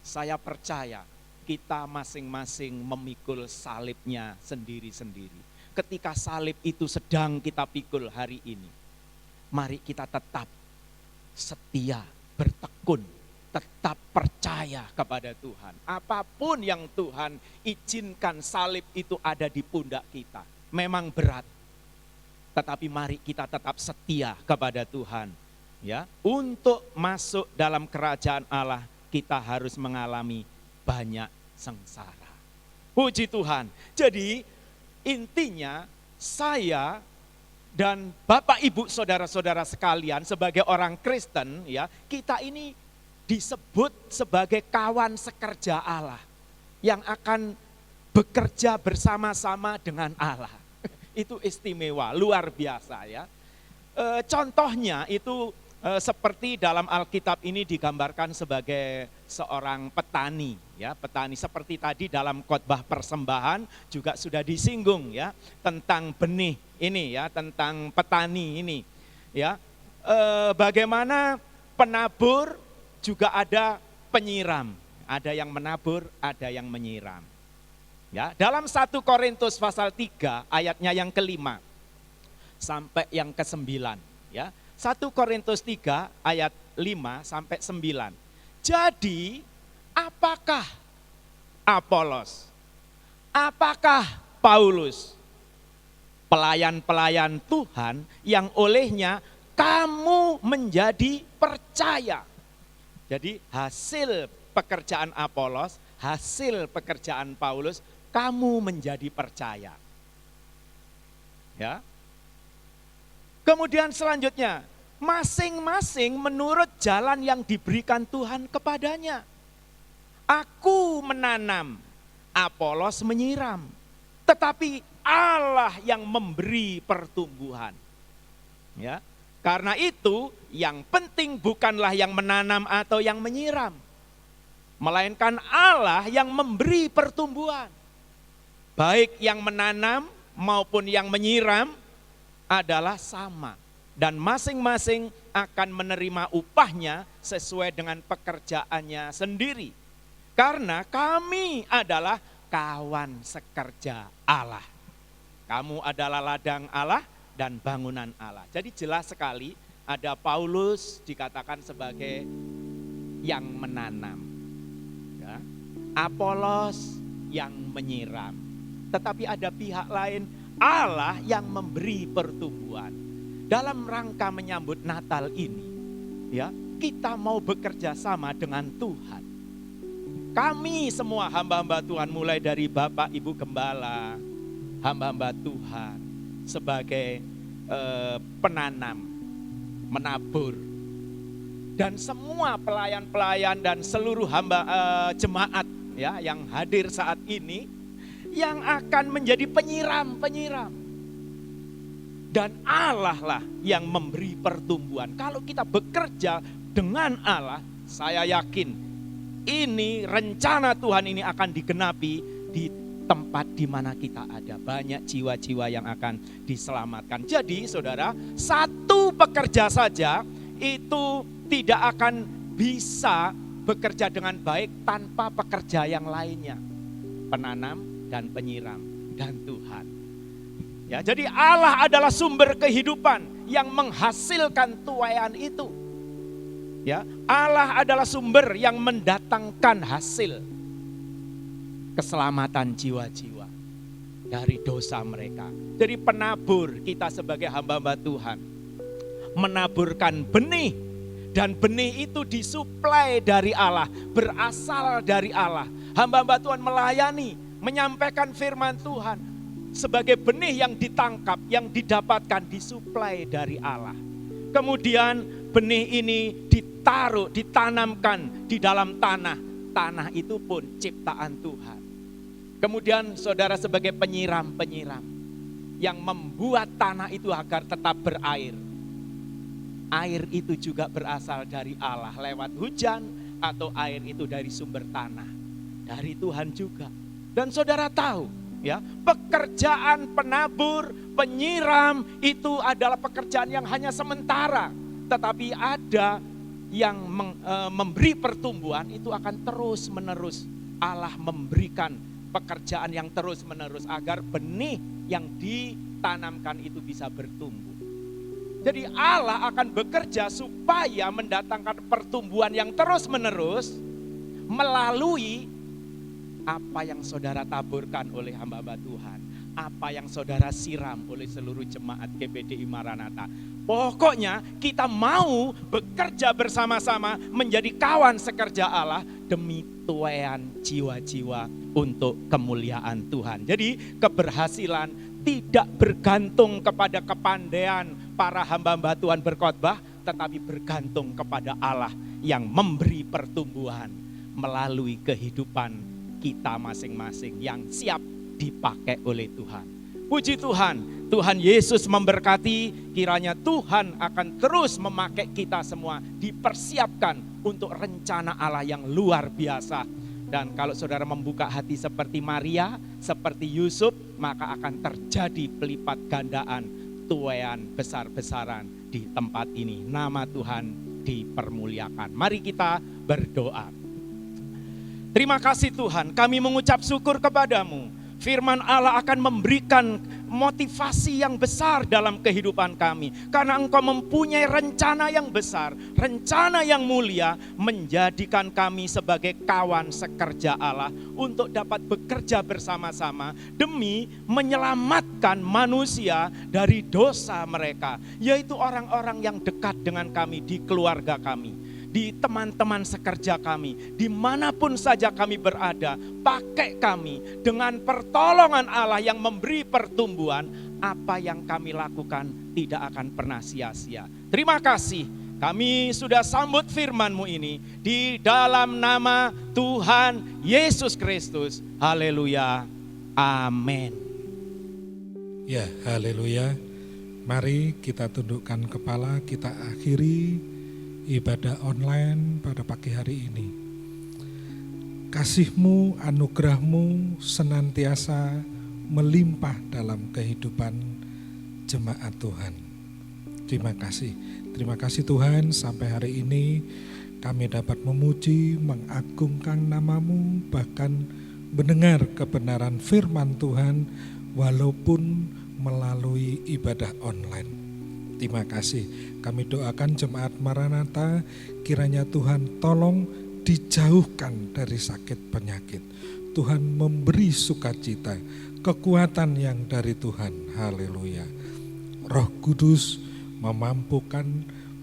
Saya percaya kita masing-masing memikul salibnya sendiri-sendiri. Ketika salib itu sedang kita pikul hari ini, mari kita tetap setia, bertekun, tetap percaya kepada Tuhan. Apapun yang Tuhan izinkan salib itu ada di pundak kita. Memang berat, tetapi mari kita tetap setia kepada Tuhan. Ya, untuk masuk dalam kerajaan Allah kita harus mengalami banyak sengsara. Puji Tuhan. Jadi intinya saya dan Bapak Ibu saudara-saudara sekalian sebagai orang Kristen, ya, kita ini disebut sebagai kawan sekerja Allah yang akan bekerja bersama-sama dengan Allah. Itu istimewa, luar biasa, ya. Contohnya itu seperti dalam Alkitab ini digambarkan sebagai seorang petani, ya, petani seperti tadi dalam khotbah persembahan juga sudah disinggung, ya, tentang benih ini, ya, tentang petani ini, ya. Bagaimana penabur juga ada penyiram, ada yang menabur, ada yang menyiram. Ya, dalam 1 Korintus pasal 3 ayatnya yang ke-5 sampai yang ke-9, ya. 1 Korintus 3 ayat 5 sampai 9. Jadi apakah Apolos? Apakah Paulus? Pelayan-pelayan Tuhan yang olehnya kamu menjadi percaya. Jadi hasil pekerjaan Apolos, hasil pekerjaan Paulus, kamu menjadi percaya. Ya. Kemudian selanjutnya, masing-masing menurut jalan yang diberikan Tuhan kepadanya. Aku menanam, Apolos menyiram, tetapi Allah yang memberi pertumbuhan. Ya, karena itu yang penting bukanlah yang menanam atau yang menyiram, melainkan Allah yang memberi pertumbuhan. Baik yang menanam maupun yang menyiram adalah sama, dan masing-masing akan menerima upahnya sesuai dengan pekerjaannya sendiri. Karena kami adalah kawan sekerja Allah. Kamu adalah ladang Allah dan bangunan Allah. Jadi jelas sekali ada Paulus dikatakan sebagai yang menanam. Ya. Apolos yang menyiram. Tetapi ada pihak lain, Allah yang memberi pertumbuhan. Dalam rangka menyambut Natal ini, ya, kita mau bekerja sama dengan Tuhan. Kami semua hamba-hamba Tuhan, mulai dari Bapak Ibu Gembala, hamba-hamba Tuhan sebagai penanam, menabur, dan semua pelayan-pelayan dan seluruh hamba jemaat ya yang hadir saat ini yang akan menjadi penyiram-penyiram. Dan Allah lah yang memberi pertumbuhan. Kalau kita bekerja dengan Allah, saya yakin ini rencana Tuhan ini akan digenapi di tempat di mana kita ada. Banyak jiwa-jiwa yang akan diselamatkan. Jadi saudara, satu pekerja saja itu tidak akan bisa bekerja dengan baik tanpa pekerja yang lainnya. Penanam dan penyiram dan Tuhan. Ya, jadi Allah adalah sumber kehidupan yang menghasilkan tuaian itu. Ya, Allah adalah sumber yang mendatangkan hasil keselamatan jiwa-jiwa dari dosa mereka. Jadi penabur kita sebagai hamba-hamba Tuhan menaburkan benih, dan benih itu disuplai dari Allah, berasal dari Allah. Hamba-hamba Tuhan melayani, menyampaikan firman Tuhan sebagai benih yang ditangkap, yang didapatkan, disuplai dari Allah. Kemudian benih ini ditaruh, ditanamkan di dalam tanah. Tanah itu pun ciptaan Tuhan. Kemudian saudara sebagai penyiram-penyiram yang membuat tanah itu agar tetap berair. Air itu juga berasal dari Allah lewat hujan, atau air itu dari sumber tanah, dari Tuhan juga. Dan saudara tahu ya, pekerjaan penabur, penyiram itu adalah pekerjaan yang hanya sementara. Tetapi ada yang memberi pertumbuhan, itu akan terus menerus. Allah memberikan pekerjaan yang terus menerus agar benih yang ditanamkan itu bisa bertumbuh. Jadi Allah akan bekerja supaya mendatangkan pertumbuhan yang terus menerus melalui apa yang saudara taburkan oleh hamba-hamba Tuhan, apa yang saudara siram oleh seluruh jemaat GPDI Maranatha. Pokoknya kita mau bekerja bersama-sama menjadi kawan sekerja Allah demi tuaian jiwa-jiwa untuk kemuliaan Tuhan. Jadi keberhasilan tidak bergantung kepada kepandaian para hamba-hamba Tuhan berkhotbah, tetapi bergantung kepada Allah yang memberi pertumbuhan melalui kehidupan kita masing-masing yang siap dipakai oleh Tuhan. Puji Tuhan, Tuhan Yesus memberkati, kiranya Tuhan akan terus memakai kita semua, dipersiapkan untuk rencana Allah yang luar biasa. Dan kalau saudara membuka hati seperti Maria, seperti Yusuf, maka akan terjadi pelipat gandaan tuaian besar-besaran di tempat ini. Nama Tuhan dipermuliakan. Mari kita berdoa. Terima kasih Tuhan, kami mengucap syukur kepadamu. Firman Allah akan memberikan motivasi yang besar dalam kehidupan kami. Karena Engkau mempunyai rencana yang besar, rencana yang mulia, menjadikan kami sebagai kawan sekerja Allah untuk dapat bekerja bersama-sama demi menyelamatkan manusia dari dosa mereka, yaitu orang-orang yang dekat dengan kami di keluarga kami, di teman-teman sekerja kami, dimanapun saja kami berada. Pakai kami dengan pertolongan Allah yang memberi pertumbuhan. Apa yang kami lakukan tidak akan pernah sia-sia. Terima kasih, kami sudah sambut firman-Mu ini di dalam nama Tuhan Yesus Kristus. Haleluya, amin. Ya, haleluya. Mari kita tundukkan kepala, kita akhiri ibadah online pada pagi hari ini. Kasih-Mu, anugerah-Mu senantiasa melimpah dalam kehidupan jemaat Tuhan. Terima kasih Tuhan, sampai hari ini kami dapat memuji, mengagungkan nama-Mu, bahkan mendengar kebenaran firman Tuhan walaupun melalui ibadah online. Terima kasih. Kami doakan jemaat Maranatha, kiranya Tuhan tolong dijauhkan dari sakit penyakit. Tuhan memberi sukacita, kekuatan yang dari Tuhan. Haleluya. Roh Kudus memampukan,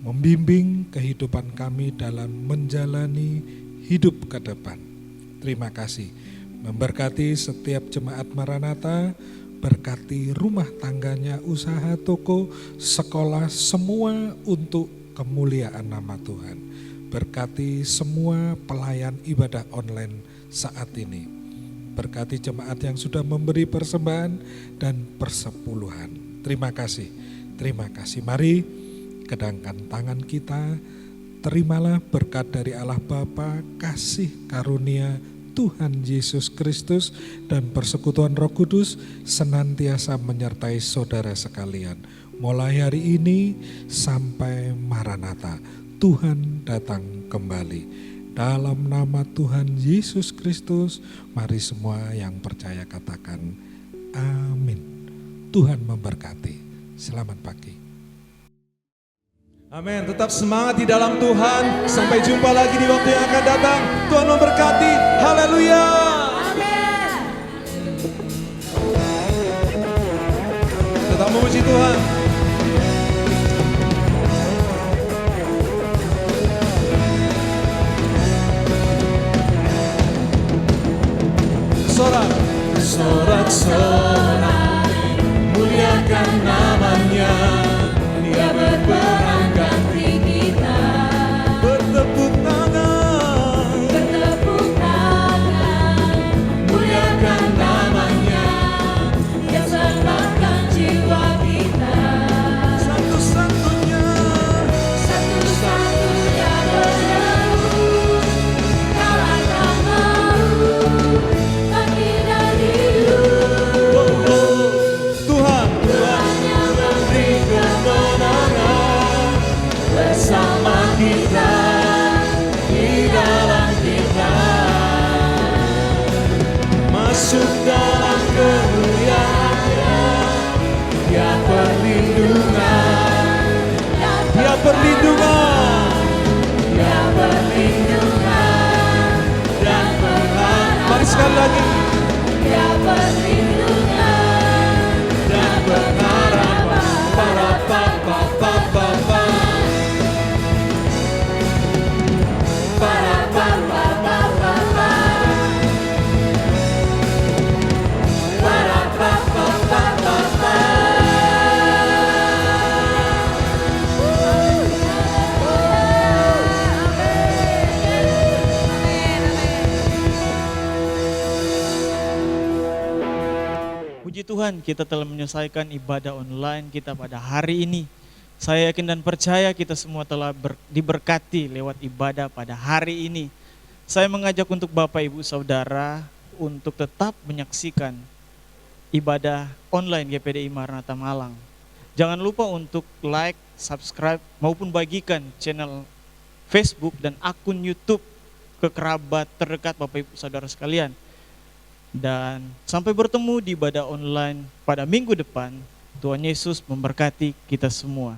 membimbing kehidupan kami dalam menjalani hidup ke depan. Terima kasih. Memberkati setiap jemaat Maranatha, berkati rumah tangganya, usaha, toko, sekolah, semua untuk kemuliaan nama Tuhan. Berkati semua pelayan ibadah online saat ini. Berkati jemaat yang sudah memberi persembahan dan persepuluhan. Terima kasih. Mari kedangkan tangan kita, terimalah berkat dari Allah Bapa, kasih karunia Tuhan Yesus Kristus dan persekutuan Roh Kudus senantiasa menyertai saudara sekalian. Mulai hari ini sampai Maranatha, Tuhan datang kembali. Dalam nama Tuhan Yesus Kristus, mari semua yang percaya katakan amin. Tuhan memberkati. Selamat pagi. Amin, tetap semangat di dalam Tuhan. Sampai jumpa lagi di waktu yang akan datang. Tuhan memberkati. Haleluya. Tetap memuji Tuhan. Sorak-sorai muliakan namanya. Dia berperang ganti kita. Bertepuk tangan, muliakan namanya. Dia selamatkan jiwa kita. Satu-satunya penebus. Kalahkan maut, bagi darimu. Tuhan yang memberi kemenangan bersama kita, di dalam kita. Masuk dalam kemuliaannya. Dia perlindungan, dia perlindungan, dia perlindungan dan pengharapan. Mari sekali lagi. Dia perlindungan dan pengharapan. Para papa. Para papa. Para papa. Puji Tuhan, kita telah menyelesaikan ibadah online kita pada hari ini. Saya yakin dan percaya kita semua telah diberkati lewat ibadah pada hari ini. Saya mengajak untuk Bapak Ibu Saudara untuk tetap menyaksikan ibadah online GPDI Maranatha Malang. Jangan lupa untuk like, subscribe maupun bagikan channel Facebook dan akun YouTube ke kerabat terdekat Bapak Ibu Saudara sekalian. Dan sampai bertemu di ibadah online pada minggu depan. Tuhan Yesus memberkati kita semua.